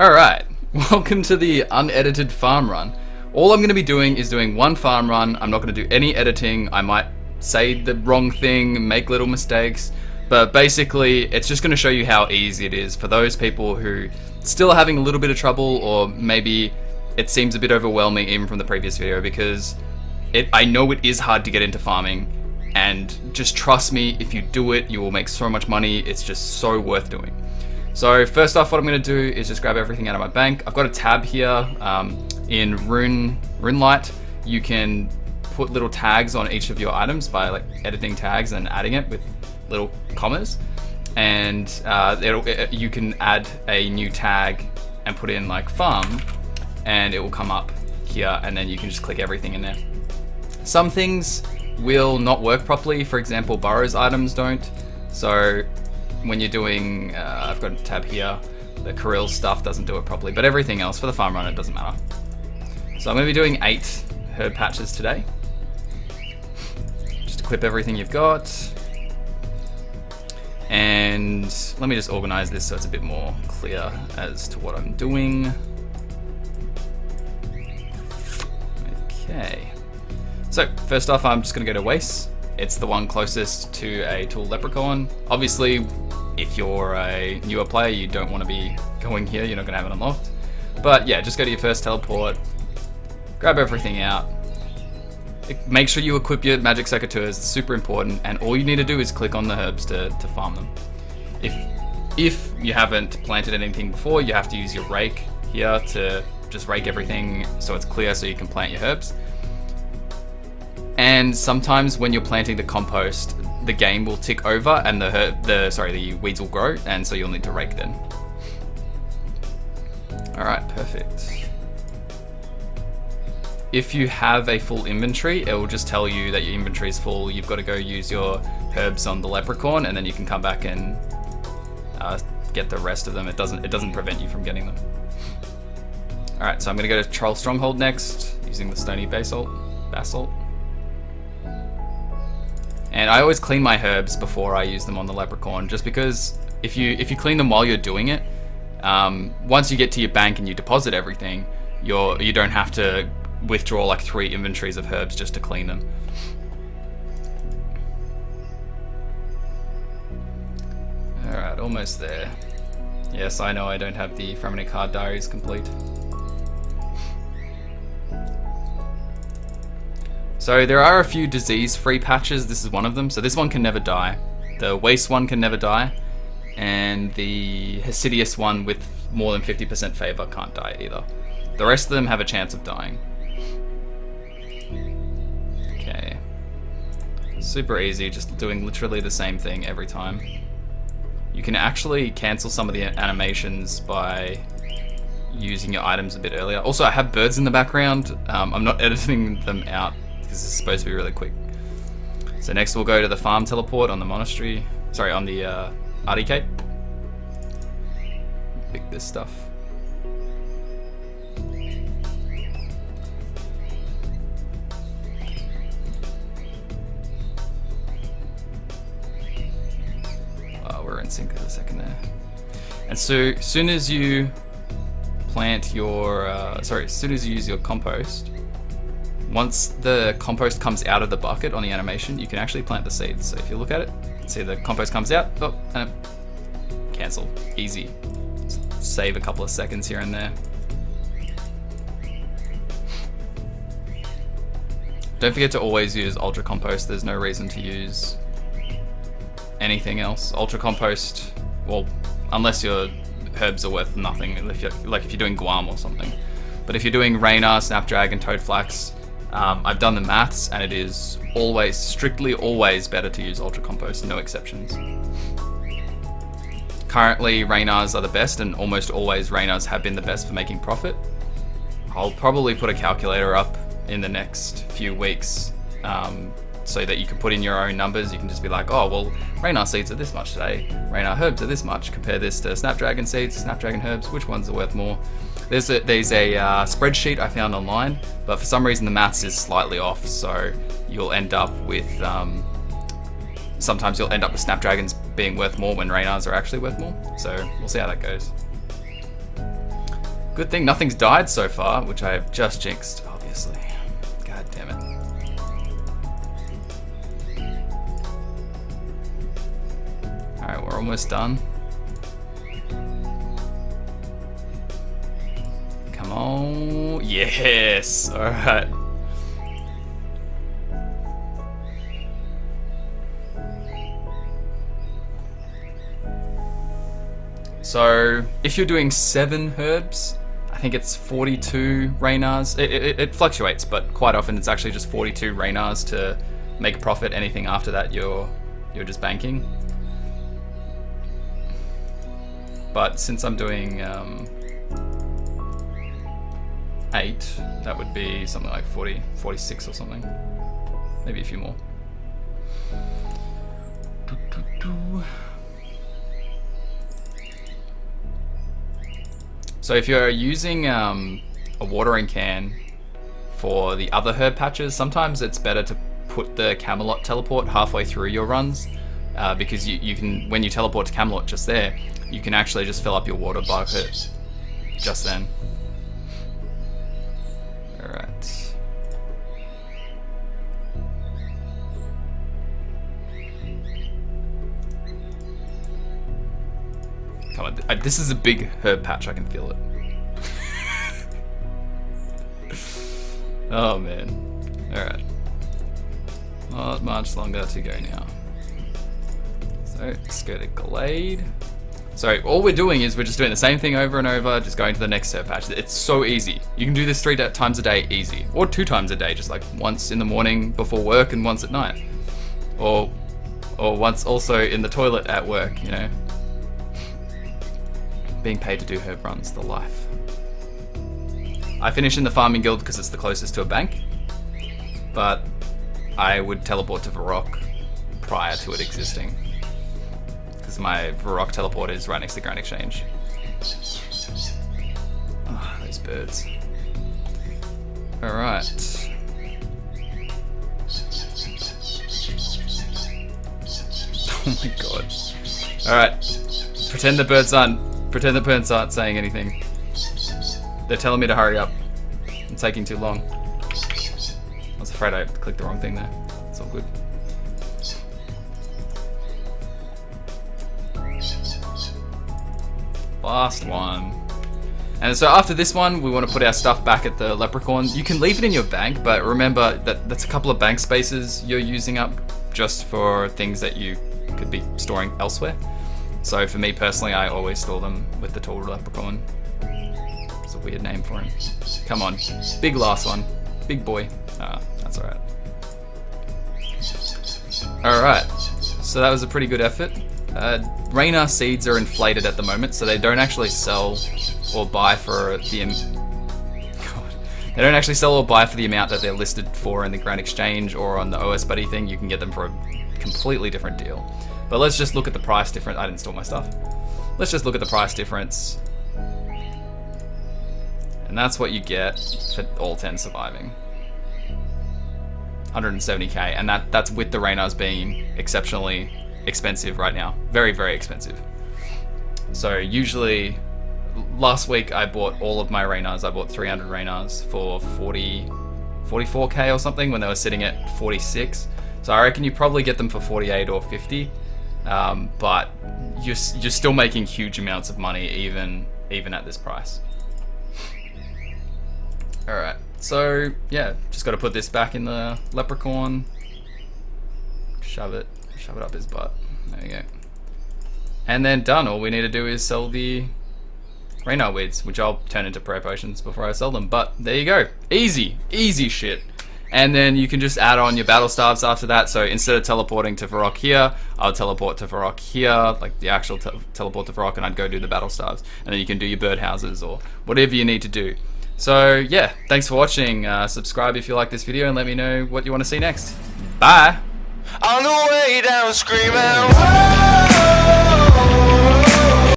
Alright, welcome to the unedited farm run. All I'm going to be doing is doing one farm run. I'm not going to do any editing. I might say the wrong thing, make little mistakes, but basically it's just going to show you how easy it is for those people who still are having a little bit of trouble, or maybe it seems a bit overwhelming even from the previous video, because I know it is hard to get into farming, and just trust me, if you do it, you will make so much money. It's just so worth doing. So first off, what I'm going to do is just grab everything out of my bank. I've got a tab here in RuneLite. You can put little tags on each of your items by like editing tags and adding it with little commas, and you can add a new tag and put in like farm, and it will come up here, and then you can just click everything in there. Some things will not work properly. For example, Burrows items don't. So when you're doing, I've got a tab here, the Kirill stuff doesn't do it properly, but everything else for the farm run, it doesn't matter. So I'm going to be doing 8 herb patches today. Just equip everything you've got. And let me just organize this so it's a bit more clear as to what I'm doing. Okay. So first off, I'm just going to go to Waste. It's the one closest to a Tool Leprechaun. Obviously, if you're a newer player, you don't want to be going here. You're not going to have it unlocked. But yeah, just go to your first teleport, grab everything out. Make sure you equip your magic secateurs. It's super important. And all you need to do is click on the herbs to farm them. If you haven't planted anything before, you have to use your rake here to just rake everything so it's clear so you can plant your herbs. And sometimes when you're planting the compost, the game will tick over and the weeds will grow, and so you'll need to rake then. Alright, perfect. If you have a full inventory, it will just tell you that your inventory is full. You've got to go use your herbs on the leprechaun, and then you can come back and get the rest of them. It doesn't prevent you from getting them. Alright, so I'm going to go to Troll Stronghold next, using the Stony Basalt. And I always clean my herbs before I use them on the leprechaun, just because if you clean them while you're doing it, once you get to your bank and you deposit everything, you don't have to withdraw like 3 inventories of herbs just to clean them. Alright, almost there. Yes, I know I don't have the Fremennik Hard Diaries complete. So there are a few disease-free patches. This is one of them. So this one can never die. The Waste one can never die. And the Hesidious one with more than 50% favor can't die either. The rest of them have a chance of dying. Okay. Super easy, just doing literally the same thing every time. You can actually cancel some of the animations by using your items a bit earlier. Also, I have birds in the background. I'm not editing them out, this is supposed to be really quick. So next we'll go to the farm teleport on the monastery. Sorry, on the Artie Cape. Pick this stuff. We're in sync for a second there. And so soon as you plant your, as soon as you use your compost, once the compost comes out of the bucket on the animation, you can actually plant the seeds. So if you look at it, see the compost comes out, and cancel. Easy. Save a couple of seconds here and there. Don't forget to always use Ultra Compost. There's no reason to use anything else. Ultra Compost, well, unless your herbs are worth nothing, if you're doing Guam or something. But if you're doing Raynar, Snapdragon, Toadflax, I've done the maths, and it is always, strictly always better to use Ultra Compost, no exceptions. Currently, Raynars are the best, and almost always Raynars have been the best for making profit. I'll probably put a calculator up in the next few weeks, so that you can put in your own numbers. You can just be like, oh, well, Raynar seeds are this much today, Raynar herbs are this much, compare this to Snapdragon seeds, Snapdragon herbs, which ones are worth more? There's a spreadsheet I found online, but for some reason the maths is slightly off, so you'll end up with, sometimes you'll end up with Snapdragons being worth more when Raynars are actually worth more, so we'll see how that goes. Good thing nothing's died so far, which I have just jinxed, obviously. God damn it. Alright, we're almost done. Come on. Yes! Alright. So, if you're doing 7 herbs, I think it's 42 Reynars. It fluctuates, but quite often it's actually just 42 Reynars to make a profit. Anything after that, you're just banking. But since I'm doing 8, that would be something like 40, 46 or something. Maybe a few more. So if you're using a watering can for the other herb patches, sometimes it's better to put the Camelot teleport halfway through your runs, because you can, when you teleport to Camelot just there, you can actually just fill up your water bucket just then. Alright. Come on, this is a big herb patch, I can feel it. Oh man. Alright. Not much longer to go now. So, let's go to Glade. So, all we're doing is we're just doing the same thing over and over, just going to the next herb patch. It's so easy. You can do this 3 times a day easy. Or 2 times a day, just like once in the morning before work and once at night. Or once also in the toilet at work, you know. Being paid to do herb runs, the life. I finish in the farming guild because it's the closest to a bank, but I would teleport to Varrock prior to it existing, because my Varrock teleport is right next to the Grand Exchange. Ah, oh, those birds. Alright. Oh my god. Alright. Pretend the birds aren't saying anything. They're telling me to hurry up. I'm taking too long. I was afraid I clicked the wrong thing there. It's all good. Last one. And so after this one, we want to put our stuff back at the Leprechaun. You can leave it in your bank, but remember that that's a couple of bank spaces you're using up just for things that you could be storing elsewhere. So for me personally, I always store them with the tall Leprechaun. It's a weird name for him. Come on, big last one, big boy. Ah, that's alright. Alright, so that was a pretty good effort. Raynar seeds are inflated at the moment, so they don't actually sell or buy for the They don't actually sell or buy for the amount that they're listed for in the Grand Exchange or on the OS Buddy thing. You can get them for a completely different deal. But let's just look at the price difference. I didn't store my stuff. Let's just look at the price difference. And that's what you get for all 10 surviving. 170k, and that's with the Raynars being exceptionally expensive right now. Very, very expensive. So usually, last week I bought all of my Raynars. I bought 300 Raynars for 44k or something when they were sitting at 46. So I reckon you probably get them for 48 or 50. But you're still making huge amounts of money even at this price. Alright, so yeah, just got to put this back in the Leprechaun. Shove it up his butt. There you go. And then done. All we need to do is sell the Raynar weeds, which I'll turn into prayer potions before I sell them. But there you go. Easy shit. And then you can just add on your battle staves after that. So instead of teleporting to Varrock here, I'll teleport to Varrock here, like the actual teleport to Varrock, and I'd go do the battle staves. And then you can do your birdhouses or whatever you need to do. So yeah, thanks for watching. Subscribe if you like this video and let me know what you want to see next. Bye! On the way down screaming, whoa!